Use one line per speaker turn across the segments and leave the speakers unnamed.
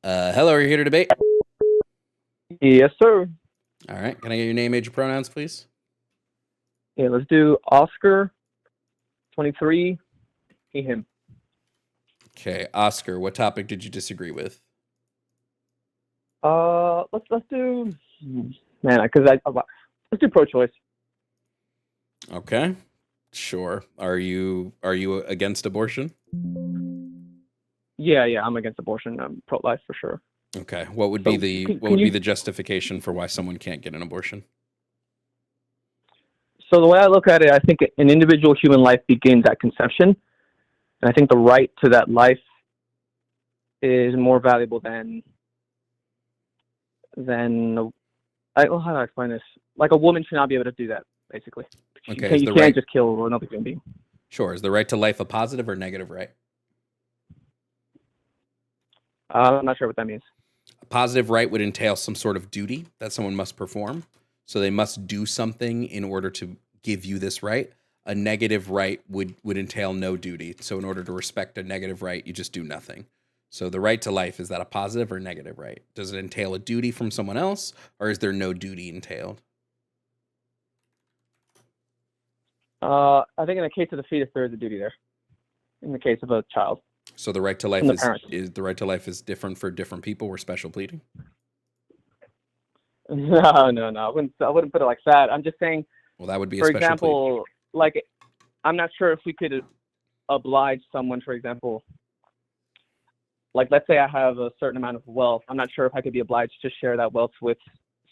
Hello, are you here to debate?
Yes, sir.
All right. Can I get your name, age, and pronouns, please?
Yeah, let's do Oscar, 23, he, him.
Okay, Oscar, what topic did you disagree with?
Let's do, man, let's do pro-choice.
Okay, sure. Are you against abortion?
Yeah, I'm against abortion. I'm pro-life for sure.
Okay. What would be
So
the
can,
what
can
would be
you?
the justification for why someone can't get an abortion?
So the way I look at it, I think an individual human life begins at conception, and I think the right to that life is more valuable than well, how do I explain this? Like a woman should not be able to do that. Basically,
Okay, is
you
the
can't
right
just kill another human being.
sure, is the right to life a positive or negative right?
I'm not sure what that means.
A positive right would entail some sort of duty that someone must perform. So they must do something in order to give you this right. A negative right would entail no duty. So in order to respect a negative right, you just do nothing. So the right to life, is that a positive or negative right? Does it entail a duty from someone else, or is there no duty entailed?
I think in the case of the fetus, there is a duty there. In the case of a child,
So the right to
from
life
the
is
parents.
is the right to life is different for different people. We're special pleading.
No. I wouldn't put it like that. I'm just saying,
Well, that would be a
for
special plead.
example, like I'm not sure if we could oblige someone, for example, like let's say I have a certain amount of wealth. I'm not sure if I could be obliged to share that wealth with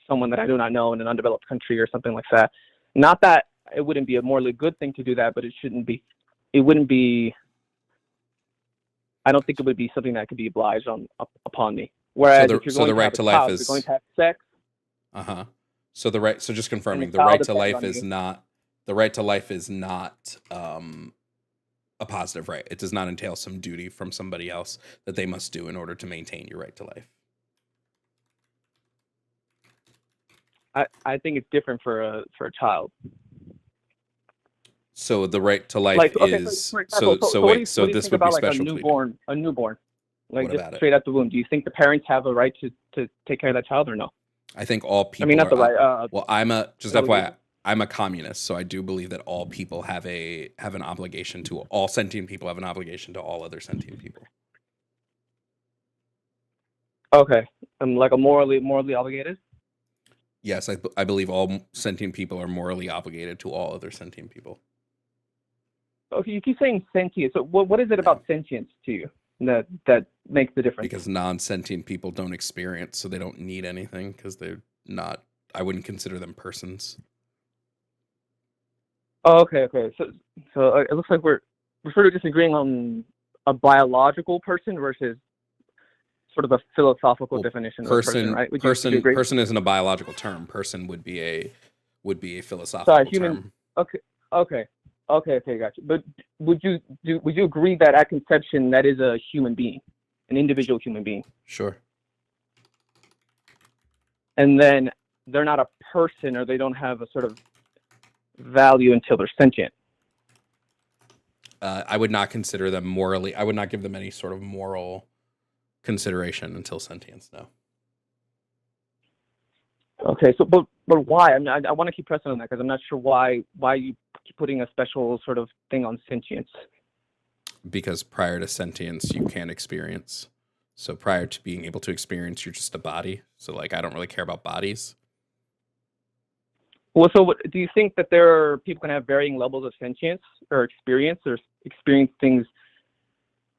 someone that I do not know in an undeveloped country or something like that. Not that it wouldn't be a morally good thing to do that, but it shouldn't be. It wouldn't be. I don't think it would be something that could be obliged upon me.
So
Whereas
the
if you're
so
going
the
to
right
have a
to life
child, if you're going
is
to have sex,
uh-huh. So just
and the
confirming, the
child
right to
depends
life
on
is
you.
not the right to life is not a positive right. It does not entail some duty from somebody else that they must do in order to maintain your right to life.
I think it's different for a child.
So the right to life
Like okay, so
is
for example, so what do
wait,
you
so
what do you
this
think
would be
about like
special pleading.
a newborn, like
What
just
about it?
straight out the womb? Do you think the parents have a right to take care of that child or no?
I think all
I mean,
people
not
are
the right.
well, I'm a just FYI,
Obligation.
I'm a communist, so I do believe that all people have an obligation to all sentient people have an obligation to all other sentient people.
Okay, like a morally obligated.
Yes, I believe all sentient people are morally obligated to all other sentient people.
Okay, you keep saying sentience. So what is it
Yeah,
about sentience to you that makes the difference?
because non-sentient people don't experience, so they don't need anything because they're not. I wouldn't consider them persons.
Oh, okay. So it looks like we're sort of disagreeing on a biological person versus sort of a philosophical
Well,
definition of a person, right? Would you agree?
person isn't a biological term. Person would be a
Sorry,
philosophical
human.
term.
Okay, okay, okay, gotcha. But would you agree that at conception that is a human being, an individual human being,
Sure.
and then they're not a person or they don't have a sort of value until they're sentient?
I would not consider them morally. I would not give them any sort of moral consideration until sentience. No.
Okay, so but why? I mean, I want to keep pressing on that because I'm not sure why you keep putting a special sort of thing on sentience.
Because prior to sentience you can't experience, so prior to being able to experience you're just a body, so like I don't really care about bodies.
Well, so do you think that there are people can have varying levels of sentience or experience things,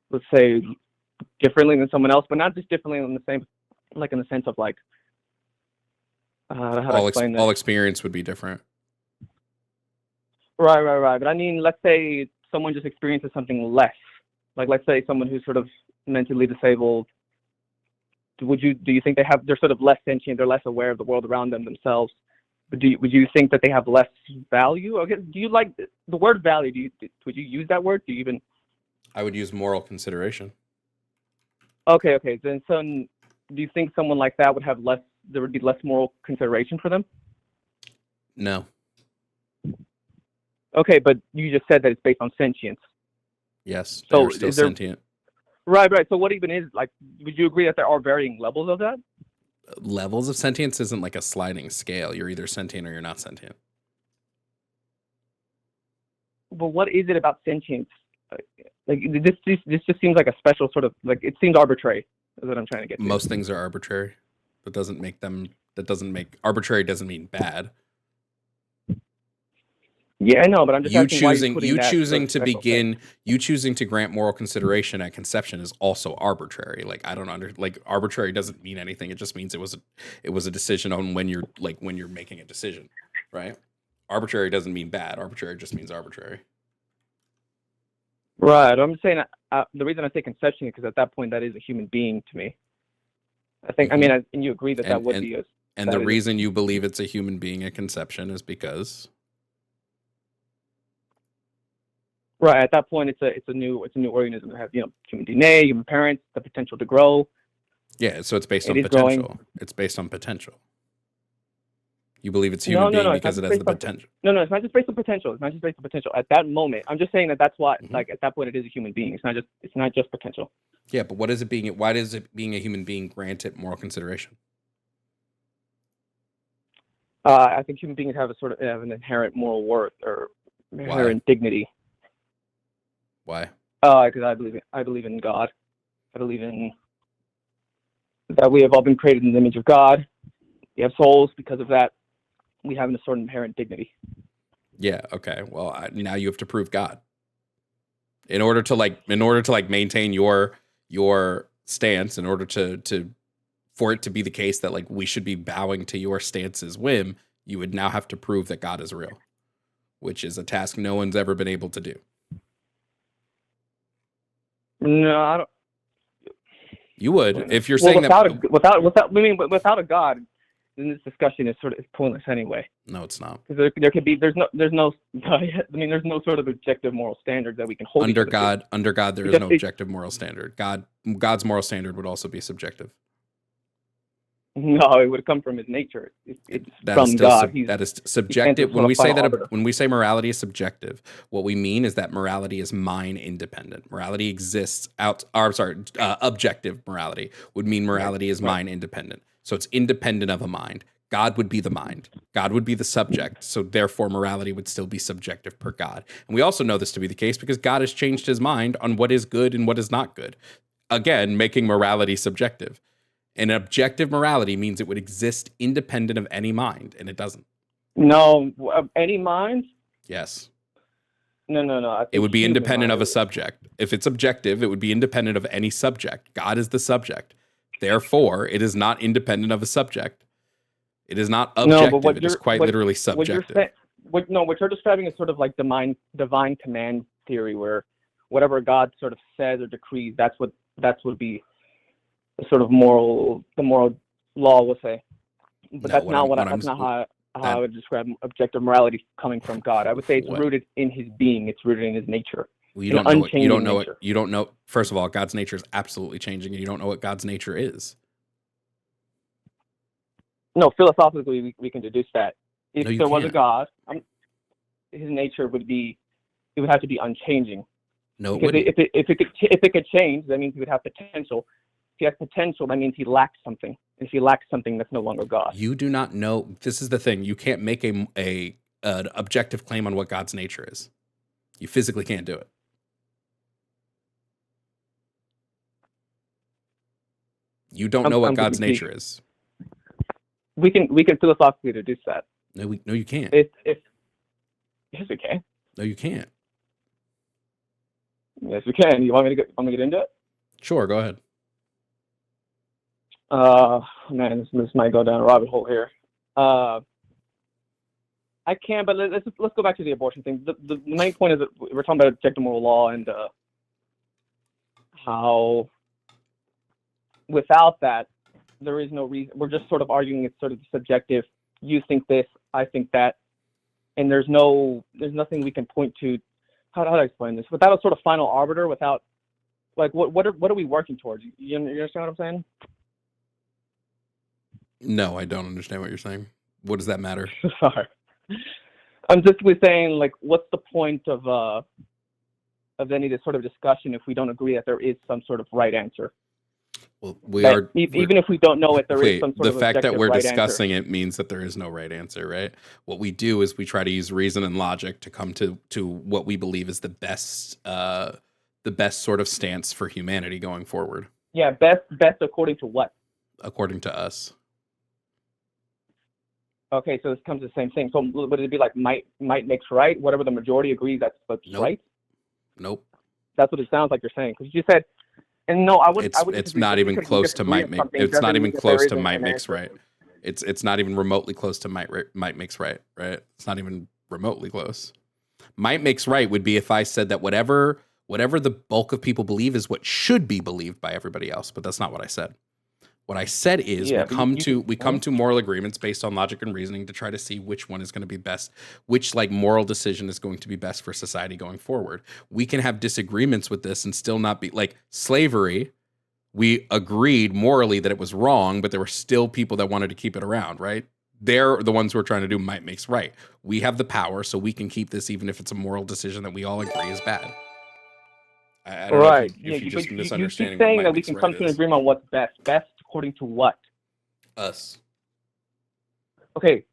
let's say, differently than someone else, but not just differently in the same, like in the sense of like, how to explain this?
All experience would be different.
Right. But I mean, let's say someone just experiences something less. Like, let's say someone who's sort of mentally disabled. Do you think they're sort of less sentient? They're less aware of the world around them themselves. But would you think that they have less value? Okay, do you like the word value? Would you use that word? Do you even?
I would use moral consideration.
Okay. Then, do you think someone like that would have less? There would be less moral consideration for them.
No.
Okay, but you just said that it's based on sentience.
Yes, they
So
are still
is there?
sentient.
Right, right. So what even is, like, would you agree that there are varying levels of that?
Levels of sentience isn't like a sliding scale. You're either sentient or you're not sentient.
But what is it about sentience? Like this just seems like a special sort of, like, it seems arbitrary. Is what I'm trying to get to.
Most things are arbitrary. That doesn't make arbitrary doesn't mean bad.
Yeah, I know, but I'm just asking why you're putting
you
that
choosing
sort
to
of special
begin
thing.
you choosing to grant moral consideration at conception is also arbitrary. Like I don't arbitrary doesn't mean anything. It just means it was a decision on when you're making a decision, right? Arbitrary doesn't mean bad. Arbitrary just means arbitrary.
Right. I'm saying the reason I say conception is because at that point that is a human being to me. I think. I mean, and you agree that that would be a.
And the reason you believe it's a human being at conception is because.
Right. At that point, it's a new organism that has, human DNA, human parents, the potential to grow.
Yeah. So it's based on potential. Growing. It's based on potential. You believe it's human being because it has the potential.
No, it's not just based on potential. It's not just based on potential. At that moment, I'm just saying that's why, like, at that point, it is a human being. It's not just potential.
Yeah, but what is it being? Why does it being a human being grant it moral consideration?
I think human beings have an inherent moral worth or inherent dignity.
Why?
Because I believe in God. I believe in that we have all been created in the image of God. We have souls because of that. We have a sort of inherent dignity. Yeah.
Okay. Well, now you have to prove God. In order to maintain your stance, in order for it to be the case that like we should be bowing to your stance's whim, you would now have to prove that God is real, which is a task no one's ever been able to do.
No, I don't.
You would if you're saying
without a God, then this discussion is pointless anyway.
No, it's not.
Because there's no sort of objective moral standard that we can hold
under God. Under God, there is no objective moral standard. God's moral standard would also be subjective.
No, it would come from his nature. It's from God.
That is subjective. When we say morality is subjective, what we mean is that morality is mind independent. Morality exists objective morality would mean morality is mind independent. So it's independent of a mind. God would be the mind. God would be the subject. So therefore, morality would still be subjective per God. And we also know this to be the case because God has changed his mind on what is good and what is not good. Again, making morality subjective. And objective morality means it would exist independent of any mind, and it doesn't.
No, any mind?
Yes.
No.
It would be independent of a subject. If it's objective, it would be independent of any subject. God is the subject. Therefore, it is not independent of a subject. It is not objective. It is quite literally subjective.
What you're describing is sort of like divine command theory, where whatever God sort of says or decrees, that would be the sort of the moral law will say. But that's not how I would describe objective morality coming from God. I would say it's rooted in his being. It's rooted in his nature.
Well, you don't know. First of all, God's nature is absolutely changing, and you don't know what God's nature is.
No, philosophically, we can deduce that. If there was a God, his nature would have to be unchanging.
No,
if it could change, that means he would have potential. If he has potential, that means he lacks something. If he lacks something, that's no longer God.
You do not know. This is the thing. You can't make an objective claim on what God's nature is. You physically can't do it. You don't know what God's nature is.
We can philosophically deduce that.
No, you can't.
Yes, we can.
No, you can't.
Yes, we can. You want me to get into it?
Sure, go ahead.
Man, this might go down a rabbit hole here. I can, but let's go back to the abortion thing. The main point is that we're talking about objective moral law and how without that there is no reason. We're just sort of arguing it's sort of subjective. You think this, I think that, and there's nothing we can point to. How do I explain this? Without a sort of final arbiter, without like what are we working towards? You understand what I'm saying?
No, I don't understand what you're saying. What does that matter?
Sorry. I'm just saying, like, what's the point of of any of this sort of discussion if we don't agree that there is some sort of right answer.
Well,
even if we don't know it, there is some sort
the
of
fact that
objective
we're
right
discussing
answer.
it means that there is no right answer, right? What we do is we try to use reason and logic to come to what we believe is the best sort of stance for humanity going forward.
Yeah, best according to what?
According to us.
Okay, so this comes to the same thing. So would it be like might makes right? Whatever the majority agrees that's
Nope.
right?
Nope.
That's what it sounds like you're saying. Because you said, and no, I would.
It's not even close to might make. It's not even close to might makes right. It's not even remotely close to might makes right. Right? It's not even remotely close. Might makes right would be if I said that whatever the bulk of people believe is what should be believed by everybody else, but that's not what I said. What I said is we come to moral agreements based on logic and reasoning to try to see which one is going to be best, which like moral decision is going to be best for society going forward. We can have disagreements with this and still not be like slavery. We agreed morally that it was wrong, but there were still people that wanted to keep it around, right? They're the ones who are trying to do might makes right. We have the power, so we can keep this even if it's a moral decision that we all agree is bad. I don't know if you just misunderstanding.
You keep saying that we can come to an agreement on what's best. Best according to what?
Us.
Okay.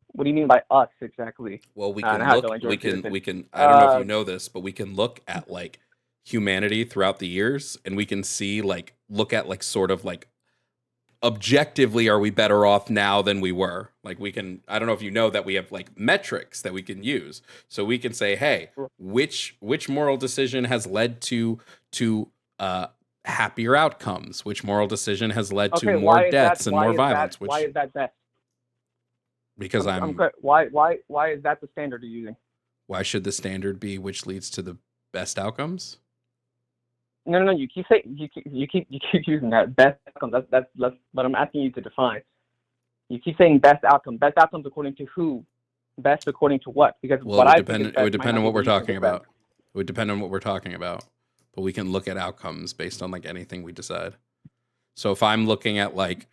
What do you mean by us exactly?
Well, we can look. We can. I don't know if you know this, but we can look at like humanity throughout the years, and we can see look at sort of like objectively, are we better off now than we were? Like we can, I don't know if you know that we have like metrics that we can use. So we can say, hey, which moral decision has led to happier outcomes? Which moral decision has led to more deaths and more violence?
Why is that best?
Because
why is that the standard you're using?
Why should the standard be which leads to the best outcomes?
No. You keep saying you keep using that best outcome. That's but I'm asking you to define. You keep saying best outcome. Best outcomes according to who? Best according to what? Because
it would depend on what we're talking about. It would depend on what we're talking about. But we can look at outcomes based on like anything we decide. So if I'm looking at like,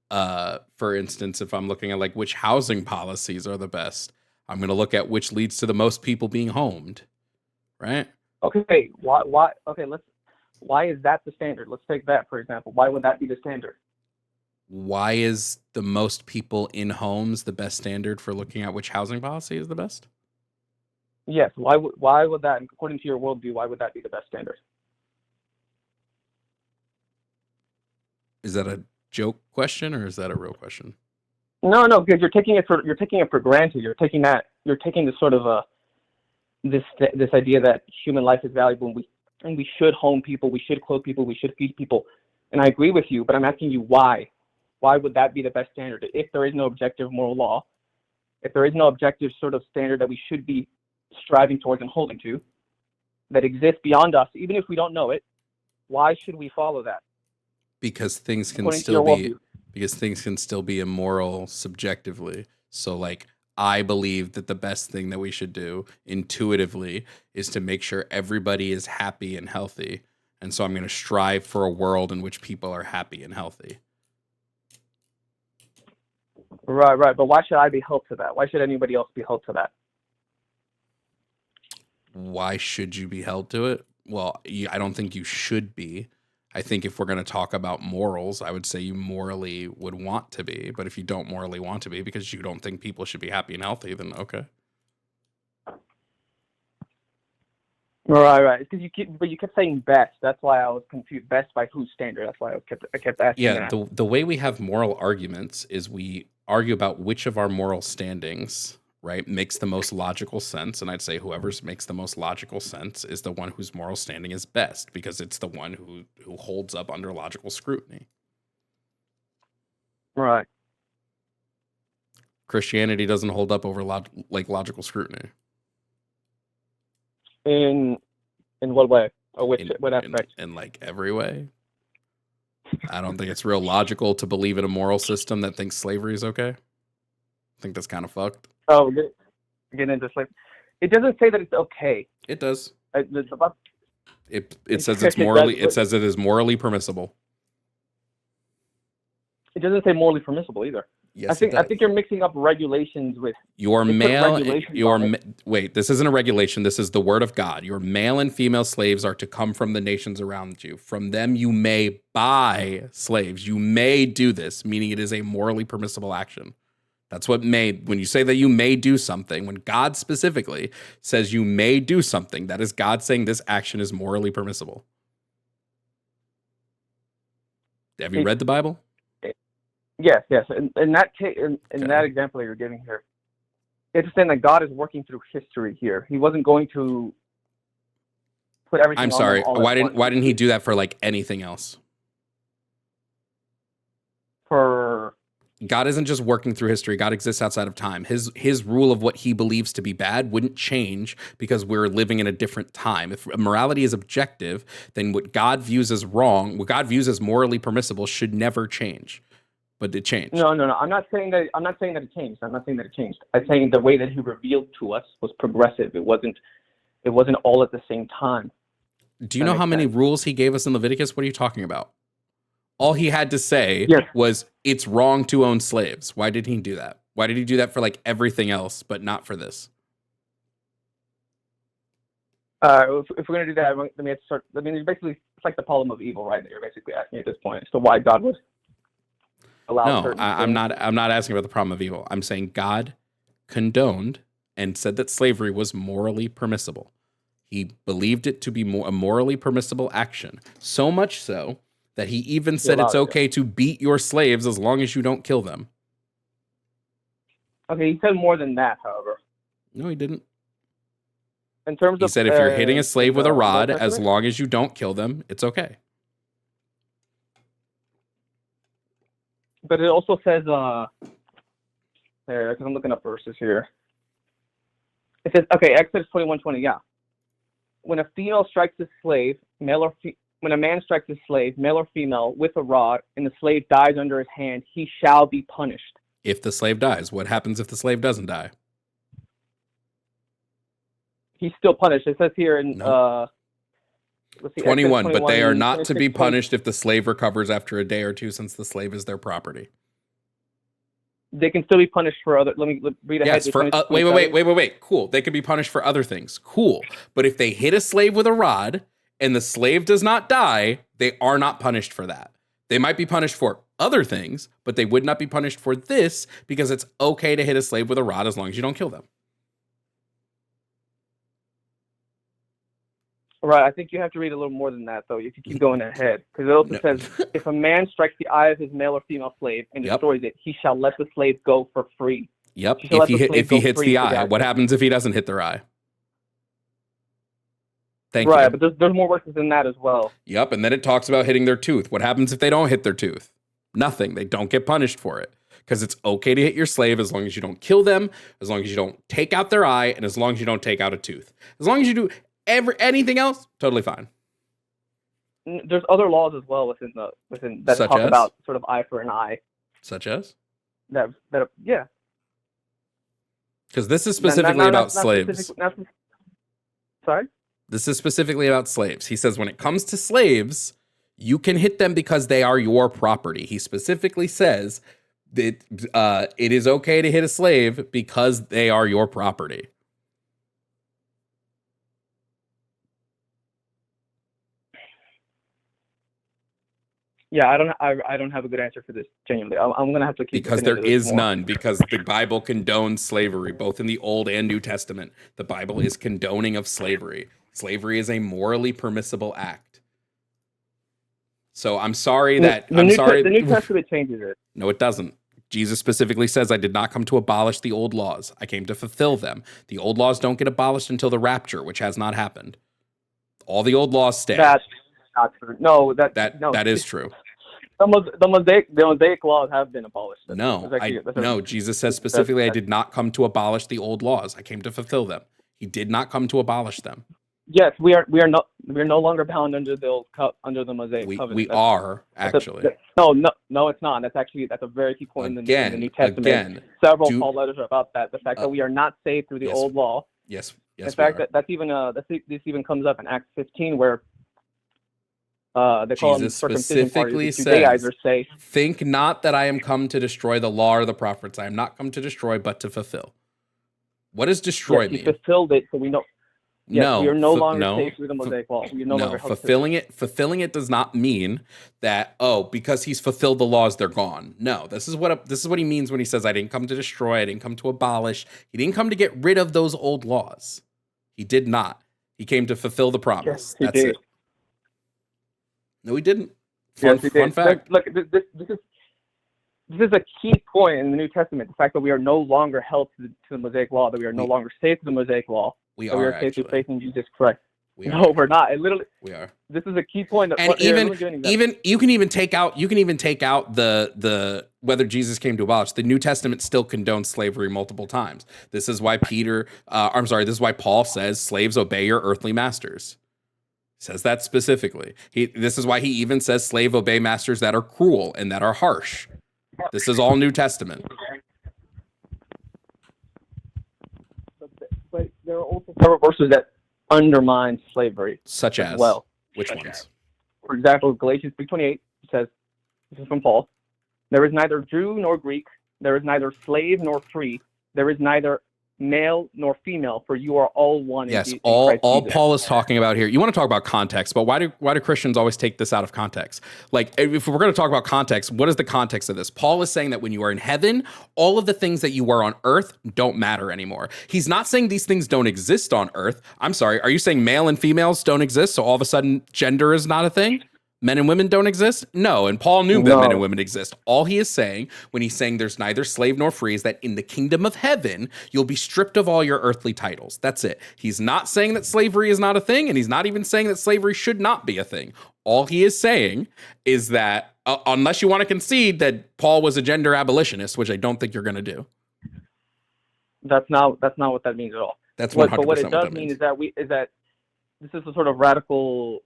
for instance, if I'm looking at like which housing policies are the best, I'm going to look at which leads to the most people being homed, right?
Okay. Why? Okay. Why is that the standard? Let's take that, for example. Why would that be the standard?
Why is the most people in homes the best standard for looking at which housing policy is the best?
Yes. Why would that, according to your worldview, why would that be the best standard?
Is that a joke question or is that a real question?
No, because you're taking it for granted. You're taking this sort of this idea that human life is valuable and we should home people, we should clothe people, we should feed people. And I agree with you, but I'm asking you why. Why would that be the best standard? If there is no objective moral law, if there is no objective sort of standard that we should be striving towards and holding to, that exists beyond us, even if we don't know it, why should we follow that?
Because things can still be immoral subjectively. So like I believe that the best thing that we should do intuitively is to make sure everybody is happy and healthy. And so I'm going to strive for a world in which people are happy and healthy.
Right. But why should I be held to that? Why should anybody else be held to that?
Why should you be held to it? Well, I don't think you should be. I think if we're going to talk about morals, I would say you morally would want to be. But if you don't morally want to be because you don't think people should be happy and healthy, then okay.
Right. Because you kept saying best. That's why I was confused. Best by whose standard? That's why I kept asking.
Yeah, the way we have moral arguments is we argue about which of our moral standings, right, makes the most logical sense. And I'd say whoever makes the most logical sense is the one whose moral standing is best because it's the one who holds up under logical scrutiny.
Right.
Christianity doesn't hold up over logical scrutiny.
In what way? Or what aspect?
In like every way. I don't think it's real logical to believe in a moral system that thinks slavery is okay. I think that's kind of fucked.
Oh, get into slavery. It doesn't say that it's okay.
It does.
It
says it's morally. It says it is morally permissible.
It doesn't say morally permissible either.
Yes,
I think you're mixing up regulations with
your
they put
male.
regulations on it.
Wait. This isn't a regulation. This is the word of God. Your male and female slaves are to come from the nations around you. From them you may buy slaves. You may do this, meaning it is a morally permissible action. That's what may. When you say that you may do something, when God specifically says you may do something, that is God saying this action is morally permissible. Have you read the Bible?
Yes. In that case, in that example you're giving here, it's saying that God is working through history here. He wasn't going to put everything.
I'm sorry. Why didn't he do that for like anything else?
For
God isn't just working through history. God exists outside of time. His rule of what he believes to be bad wouldn't change because we're living in a different time. If morality is objective, then what God views as wrong, what God views as morally permissible, should never change. But it changed.
No. I'm not saying that it changed. I'm saying the way that he revealed to us was progressive. It wasn't all at the same time.
Do you know how many rules he gave us in Leviticus? What are you talking about? All he had to say was, it's wrong to own slaves. Why did he do that? Why did he do that for like everything else, but not for this?
If we're going to do that, let me start. I mean, it's like the problem of evil, right? That you're basically asking at this point as to why God would allow certain things.
I'm not asking about the problem of evil. I'm saying God condoned and said that slavery was morally permissible. He believed it to be a morally permissible action. So much so that he even said it's okay to beat your slaves as long as you don't kill them.
Okay, he said more than that, however.
No, he didn't.
In terms
he said if you're hitting a slave with a rod, as long as you don't kill them, it's okay.
But it also says, because I'm looking up verses here. It says, okay, Exodus 21:20, yeah. When a female strikes a slave, when a man strikes a slave, male or female, with a rod, and the slave dies under his hand, he shall be punished.
If the slave dies, what happens if the slave doesn't die?
He's still punished. It says here in let's see,
21, but they are not to be punished if the slave recovers after a day or two, since the slave is their property.
They can still be punished for other. Let me read ahead.
Yes, for wait. Cool. They can be punished for other things. Cool. But if they hit a slave with a rod and the slave does not die, they are not punished for that. They might be punished for other things, but they would not be punished for this because it's okay to hit a slave with a rod as long as you don't kill them.
Right. I think you have to read a little more than that, though, if you keep going ahead. Because it also says, if a man strikes the eye of his male or female slave and destroys it, he shall let the slave go for free.
Yep. If he hits the eye, what happens if he doesn't hit their eye? Thank you.
Right, but there's more verses than that as well.
Yep, and then it talks about hitting their tooth. What happens if they don't hit their tooth? Nothing. They don't get punished for it. Because it's okay to hit your slave as long as you don't kill them, as long as you don't take out their eye, and as long as you don't take out a tooth. As long as you do anything else, totally fine.
There's other laws as well within that
Such
talk
as?
about sort of eye for an eye.
Such as?
Yeah.
Because this is specifically about slaves.
Sorry?
This is specifically about slaves. He says when it comes to slaves, you can hit them because they are your property. He specifically says that it is okay to hit a slave because they are your property.
Yeah, I don't have a good answer for this, genuinely. I'm going to have to keep
because there is none, because the Bible condones slavery, both in the Old and New Testament. The Bible is condoning of slavery. Slavery is a morally permissible act. So I'm sorry that...
The New Testament changes it.
No, it doesn't. Jesus specifically says, I did not come to abolish the old laws. I came to fulfill them. The old laws don't get abolished until the rapture, which has not happened. All the old laws stay.
That's not true. No,
that is true.
The Mosaic laws have been abolished.
No, Jesus says specifically, I did not come to abolish the old laws. I came to fulfill them. He did not come to abolish them.
Yes, we're no longer bound under the Mosaic covenant.
We are actually.
No, it's not. That's a very key point in the New Testament.
Again,
several Paul letters are about that. The fact that we are not saved through the old law.
Yes.
In fact, this even comes up in Acts 15, where they call them
Jesus
circumcision parties.
specifically
The Judaizers
says,
say,
think not that I am come to destroy the law or the prophets. I am not come to destroy, but to fulfill. What does destroy
yes, he
mean?
fulfilled it, so we know. Yes,
No,
we are no longer
no,
saved through the Mosaic Law. We are no longer held to
fulfilling it does not mean that, oh, because he's fulfilled the laws, they're gone. No, this is what he means when he says, I didn't come to destroy, I didn't come to abolish. He didn't come to get rid of those old laws. He did not. He came to fulfill the promise.
Yes,
That's
did.
it. No, he didn't.
Yes, he
Fun
did.
fact.
Look, this is a key point in the New Testament, the fact that we are no longer held to the Mosaic Law, that we are no longer saved to the Mosaic Law.
We
that we
are
are saved through
actually.
faith in Jesus Christ.
We are.
No, we're not. It literally,
We are.
this is a key point. That,
And
here, let
even
me give you an example.
you can even take out the whether Jesus came to abolish. The New Testament still condones slavery multiple times. This is why this is why Paul says slaves obey your earthly masters. Says that specifically. This is why he even says slave obey masters that are cruel and that are harsh. This is all New Testament.
But there are also several verses that undermine slavery.
Such as
well.
Which ones?
For example, Galatians 3:28 says, this is from Paul, there is neither Jew nor Greek, there is neither slave nor free, there is neither male nor female, for you are all one.
Yes,
in
all
Christ Jesus.
Paul is talking about here. You want to talk about context, but why do Christians always take this out of context? Like, if we're going to talk about context, what is the context of this? Paul is saying that when you are in heaven, all of the things that you were on earth don't matter anymore. He's not saying these things don't exist on earth. I'm sorry, are you saying male and females don't exist, so all of a sudden gender is not a thing? Men and women don't exist? No, and Paul knew that men and women exist. All he is saying, when he's saying there's neither slave nor free, is that in the kingdom of heaven, you'll be stripped of all your earthly titles. That's it. He's not saying that slavery is not a thing, and he's not even saying that slavery should not be a thing. All he is saying is that, unless you want to concede that Paul was a gender abolitionist, which I don't think you're going to do.
That's not what that means at all.
That's 100%
But what it does
that
mean
means.
is that this is a sort of radical.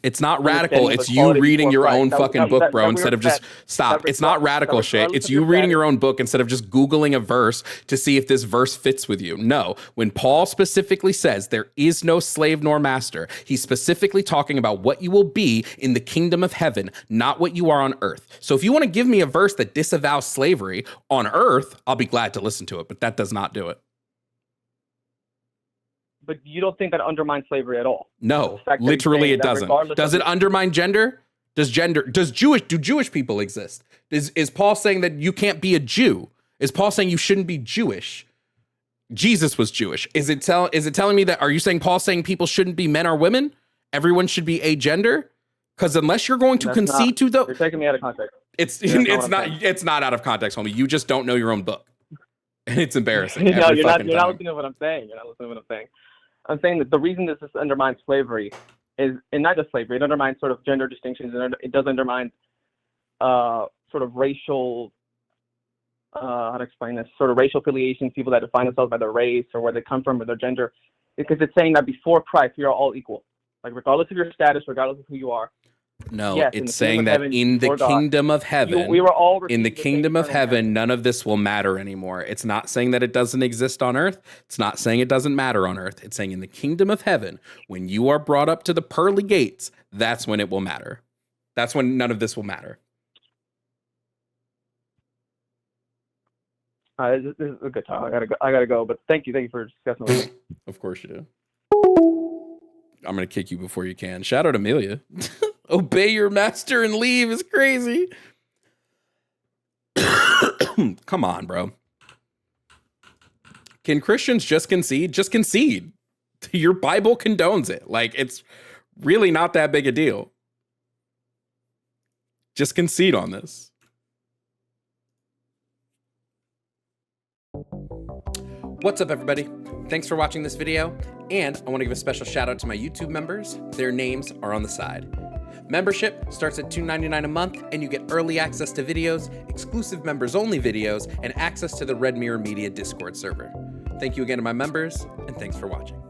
It's not radical. It's you reading your own fucking book, bro, instead of just stop. It's not radical shit. It's you reading your own book instead of just Googling a verse to see if this verse fits with you. No, when Paul specifically says there is no slave nor master, he's specifically talking about what you will be in the kingdom of heaven, not what you are on earth. So if you want to give me a verse that disavows slavery on earth, I'll be glad to listen to it, but that does not do it.
But you don't think that undermines slavery at all?
No, literally it doesn't. Does it undermine gender? Do Jewish people exist? Is Paul saying that you can't be a Jew? Is Paul saying you shouldn't be Jewish? Jesus was Jewish. Is it telling me that, are you saying Paul's saying people shouldn't be men or women? Everyone should be a gender? Because unless you're going to concede to the...
You're taking me out of context.
It's not out of context, homie. You just don't know your own book. And it's embarrassing.
No, you're not listening to what I'm saying. You're not listening to what I'm saying. I'm saying that the reason this undermines slavery is, and not just slavery, it undermines sort of gender distinctions, and it does undermine sort of racial, how to explain this, sort of racial affiliations, people that define themselves by their race or where they come from or their gender, because it's saying that before Christ, we are all equal. Like, regardless of your status, regardless of who you are.
No,
yes,
it's saying that in the kingdom of heaven,
we were all
in the kingdom of heaven, none of this will matter anymore. It's not saying that it doesn't exist on earth. It's not saying it doesn't matter on earth. It's saying in the kingdom of heaven, when you are brought up to the pearly gates, that's when it will matter. That's when none of this will matter.
This is a good talk. I gotta go. But thank you for discussing with me.
Of course you do. I'm gonna kick you before you can. Shout out Amelia. Obey your master and leave is crazy. Come on, bro. Can Christians just concede? Just concede. Your Bible condones it. Like, it's really not that big a deal. Just concede on this. What's up, everybody? Thanks for watching this video, and I want to give a special shout out to my YouTube members. Their names are on the side. Membership starts at $2.99 a month, and you get early access to videos, exclusive members-only videos, and access to the Red Mirror Media Discord server. Thank you again to my members, and thanks for watching.